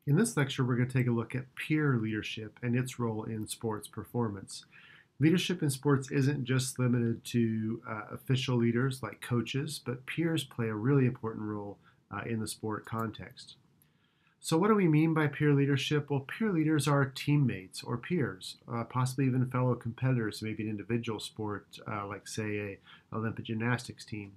In this lecture, we're going to take a look at peer leadership and its role in sports performance. Leadership in sports isn't just limited to official leaders like coaches, but peers play a really important role in the sport context. So, what do we mean by peer leadership? Well, peer leaders are teammates or peers, possibly even fellow competitors, maybe an individual sport, like, say, a Olympic gymnastics team.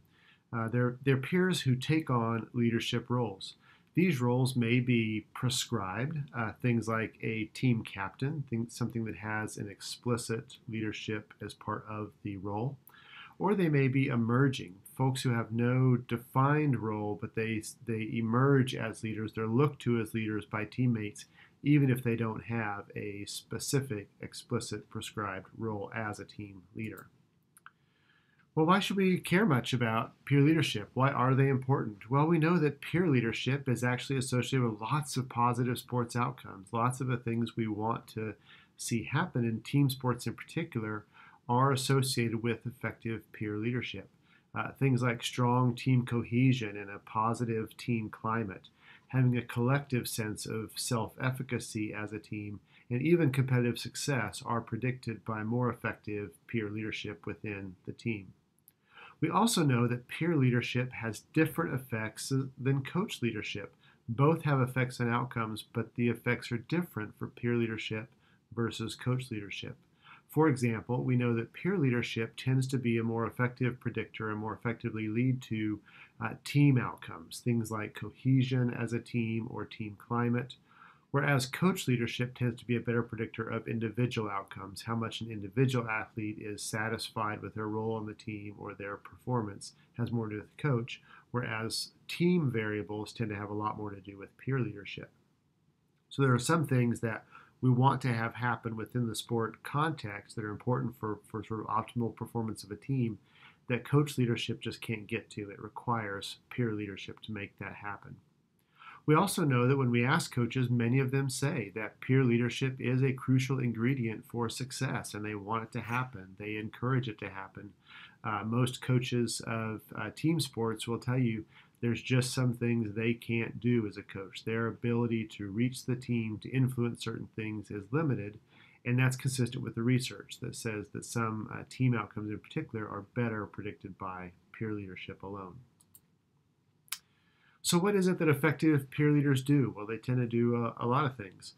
They're peers who take on leadership roles. These roles may be prescribed, things like a team captain, something that has an explicit leadership as part of the role, or they may be emerging, folks who have no defined role, but they emerge as leaders. They're looked to as leaders by teammates, even if they don't have a specific, explicit, prescribed role as a team leader. Well, why should we care much about peer leadership? Why are they important? Well, we know that peer leadership is actually associated with lots of positive sports outcomes. Lots of the things we want to see happen in team sports in particular are associated with effective peer leadership. Things like strong team cohesion and a positive team climate, having a collective sense of self-efficacy as a team, and even competitive success are predicted by more effective peer leadership within the team. We also know that peer leadership has different effects than coach leadership. Both have effects on outcomes, but the effects are different for peer leadership versus coach leadership. For example, we know that peer leadership tends to be a more effective predictor and more effectively lead to team outcomes, things like cohesion as a team or team climate, whereas coach leadership tends to be a better predictor of individual outcomes, how much an individual athlete is satisfied with their role on the team or their performance has more to do with the coach, whereas team variables tend to have a lot more to do with peer leadership. So there are some things that we want to have happen within the sport context that are important for sort of optimal performance of a team that coach leadership just can't get to. It requires peer leadership to make that happen. We also know that when we ask coaches, many of them say that peer leadership is a crucial ingredient for success, and they want it to happen. They encourage it to happen. Most coaches of team sports will tell you there's just some things they can't do as a coach. Their ability to reach the team, to influence certain things is limited, and that's consistent with the research that says that some team outcomes in particular are better predicted by peer leadership alone. So what is it that effective peer leaders do? Well, they tend to do a lot of things.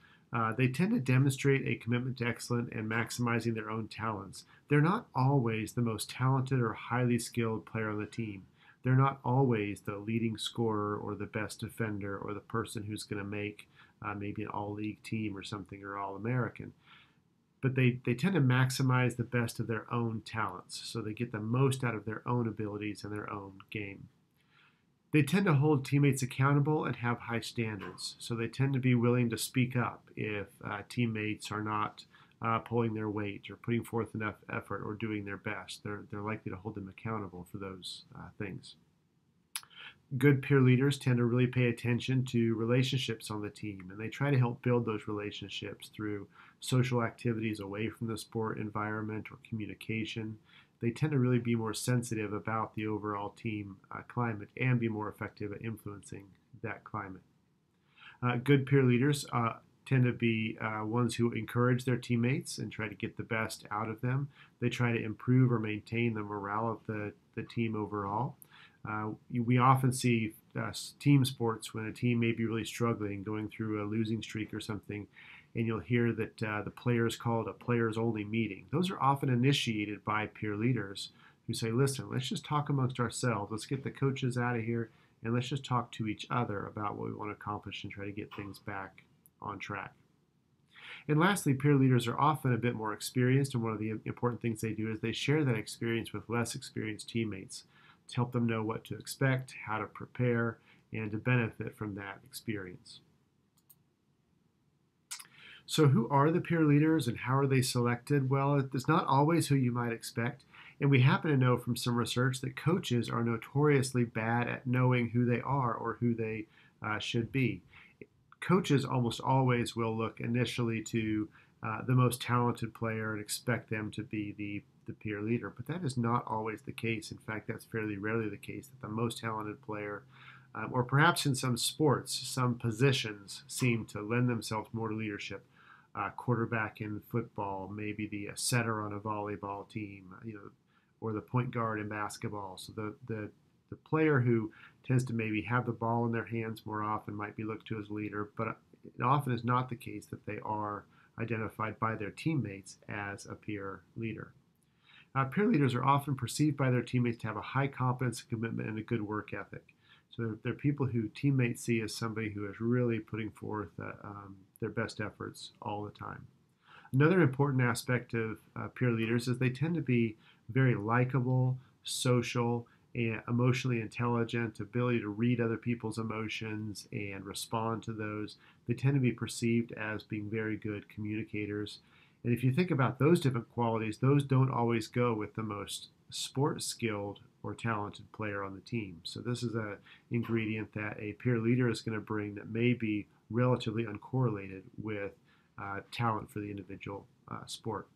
They tend to demonstrate a commitment to excellence and maximizing their own talents. They're not always the most talented or highly skilled player on the team. They're not always the leading scorer or the best defender or the person who's going to make maybe an all-league team or something or all-American. But they tend to maximize the best of their own talents, so they get the most out of their own abilities and their own game. They tend to hold teammates accountable and have high standards, so they tend to be willing to speak up if teammates are not pulling their weight or putting forth enough effort or doing their best. They're likely to hold them accountable for those things. Good peer leaders tend to really pay attention to relationships on the team, and they try to help build those relationships through social activities away from the sport environment or communication. They tend to really be more sensitive about the overall team climate and be more effective at influencing that climate. Good peer leaders tend to be ones who encourage their teammates and try to get the best out of them. They try to improve or maintain the morale of the team overall. We often see team sports when a team may be really struggling, going through a losing streak or something, and you'll hear that the players call it a players-only meeting. Those are often initiated by peer leaders who say, listen, let's just talk amongst ourselves. Let's get the coaches out of here, and let's just talk to each other about what we want to accomplish and try to get things back on track. And lastly, peer leaders are often a bit more experienced, and one of the important things they do is they share that experience with less experienced teammates to help them know what to expect, how to prepare, and to benefit from that experience. So who are the peer leaders and how are they selected? Well, it's not always who you might expect. And we happen to know from some research that coaches are notoriously bad at knowing who they are or who they should be. Coaches almost always will look initially to the most talented player and expect them to be the peer leader. But that is not always the case. In fact, that's fairly rarely the case, that the most talented player Or perhaps in some sports, some positions seem to lend themselves more to leadership. Quarterback in football, maybe the setter on a volleyball team, or the point guard in basketball. So the player who tends to maybe have the ball in their hands more often might be looked to as leader, but it often is not the case that they are identified by their teammates as a peer leader. Peer leaders are often perceived by their teammates to have a high competence, commitment, and a good work ethic. So they're people who teammates see as somebody who is really putting forth their best efforts all the time. Another important aspect of peer leaders is they tend to be very likable, social, and emotionally intelligent, ability to read other people's emotions and respond to those. They tend to be perceived as being very good communicators. And if you think about those different qualities, those don't always go with the most sports skilled or talented player on the team. So this is an ingredient that a peer leader is going to bring that may be relatively uncorrelated with talent for the individual sport.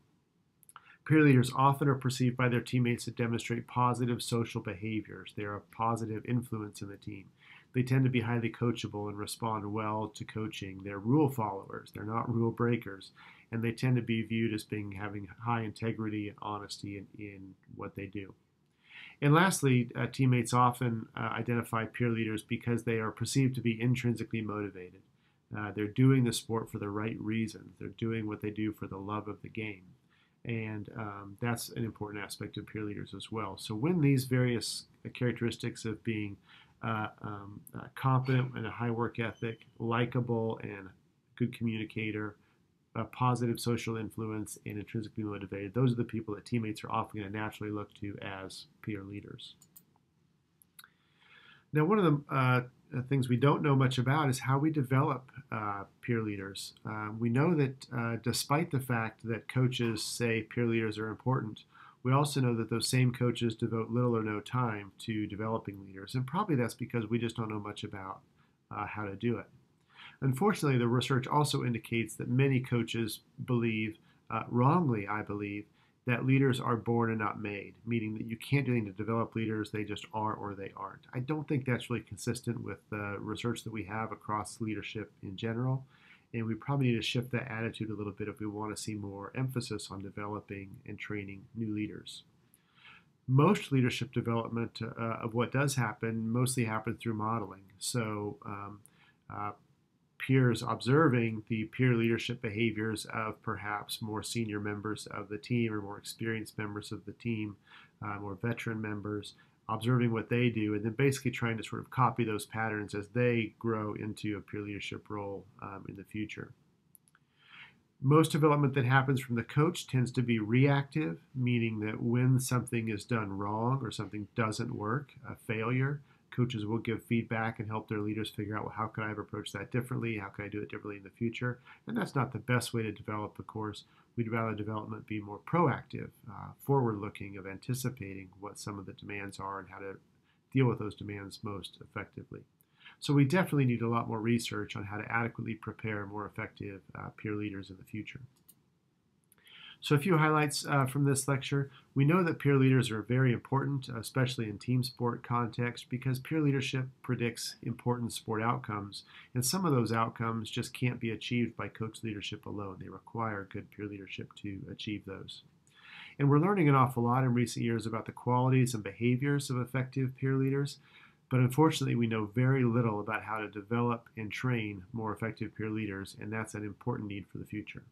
Peer leaders often are perceived by their teammates to demonstrate positive social behaviors. They are a positive influence in the team. They tend to be highly coachable and respond well to coaching. They're rule followers. They're not rule breakers. And they tend to be viewed as having high integrity and honesty in what they do. And lastly, teammates often identify peer leaders because they are perceived to be intrinsically motivated. They're doing the sport for the right reasons. They're doing what they do for the love of the game. And that's an important aspect of peer leaders as well. So when these various characteristics of being competent and a high work ethic, likable and good communicator, a positive social influence, and intrinsically motivated, those are the people that teammates are often going to naturally look to as peer leaders. Now, one of the things we don't know much about is how we develop peer leaders. We know that despite the fact that coaches say peer leaders are important, we also know that those same coaches devote little or no time to developing leaders, and probably that's because we just don't know much about how to do it. Unfortunately, the research also indicates that many coaches believe, wrongly I believe, that leaders are born and not made, meaning that you can't do anything to develop leaders, they just are or they aren't. I don't think that's really consistent with the research that we have across leadership in general, and we probably need to shift that attitude a little bit if we want to see more emphasis on developing and training new leaders. Most leadership development of what does happen mostly happens through modeling. So peers observing the peer leadership behaviors of perhaps more senior members of the team or more experienced members of the team, more veteran members, observing what they do, and then basically trying to sort of copy those patterns as they grow into a peer leadership role in the future. Most development that happens from the coach tends to be reactive, meaning that when something is done wrong or something doesn't work, a failure, coaches will give feedback and help their leaders figure out, well, how can I have approached that differently? How can I do it differently in the future? And that's not the best way to develop, of course. We'd rather development be more proactive, forward-looking, of anticipating what some of the demands are and how to deal with those demands most effectively. So we definitely need a lot more research on how to adequately prepare more effective peer leaders in the future. So a few highlights from this lecture. We know that peer leaders are very important, especially in team sport context, because peer leadership predicts important sport outcomes, and some of those outcomes just can't be achieved by coach leadership alone. They require good peer leadership to achieve those. And we're learning an awful lot in recent years about the qualities and behaviors of effective peer leaders, but unfortunately we know very little about how to develop and train more effective peer leaders, and that's an important need for the future.